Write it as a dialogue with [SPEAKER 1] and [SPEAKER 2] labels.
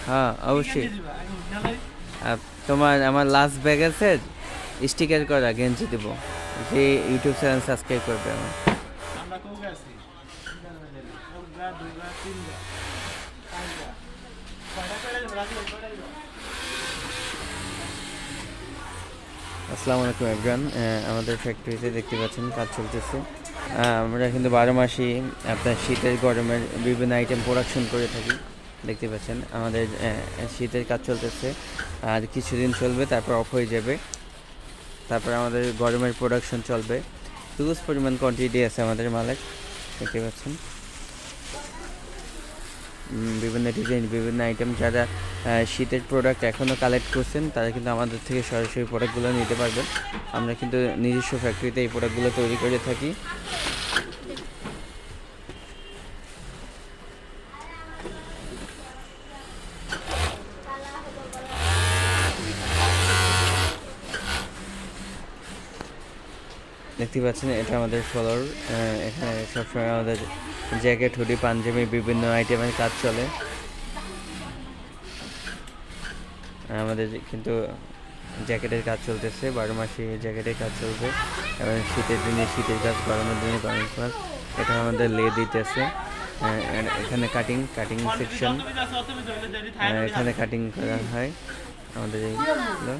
[SPEAKER 1] হ্যাঁ অবশ্যই। তোমার আমার লাস্ট ব্যাগের স্টিকার করা গেঞ্জি দেবো, যে ইউটিউব চ্যানেল সাবস্ক্রাইব করবে আমার। আসসালামু আলাইকুম এভরিওয়ান। আমাদের ফ্যাক্টরিতে দেখতে পাচ্ছেন কাজ চলতেছে। আমরা কিন্তু 12 মাসই আপনার শীতের গরমের বিভিন্ন আইটেম প্রোডাকশন করে থাকি। দেখতে পাচ্ছেন আমাদের শীতের কাজ চলতেছে, আর কিছুদিন চলবে, তারপর অফ হয়ে যাবে। তারপর আমাদের গরমের প্রোডাকশন চলবে। হিউজ পরিমাণ কোয়ান্টিটি আছে আমাদের মালের, দেখতে পাচ্ছেন। বিভিন্ন ডিজাইন, বিভিন্ন আইটেম। যারা শীতের প্রোডাক্ট এখনও কালেক্ট করছেন তারা কিন্তু আমাদের থেকে সরাসরি প্রোডাক্টগুলো নিতে পারবেন। আমরা কিন্তু নিজস্ব ফ্যাক্টরিতে এই প্রোডাক্টগুলো তৈরি করে থাকি। দেখতে পাচ্ছেন এটা আমাদের ফ্লোর। এখানে সবসময় আমাদের জ্যাকেট, হুডি, পাঞ্জাবি বিভিন্ন আইটেমের কাজ চলে। আমাদের কিন্তু জ্যাকেটের কাজ চলতেছে, 12 মাসে জ্যাকেটের কাজ চলবে। এবং শীতের দিনে শীতের কাজ, গরমের দিনে গরমের কাজ। এখানে আমাদের লে দিতেছে। এখানে কাটিং সেকশন, এখানে কাটিং করা হয় আমাদের এইগুলো।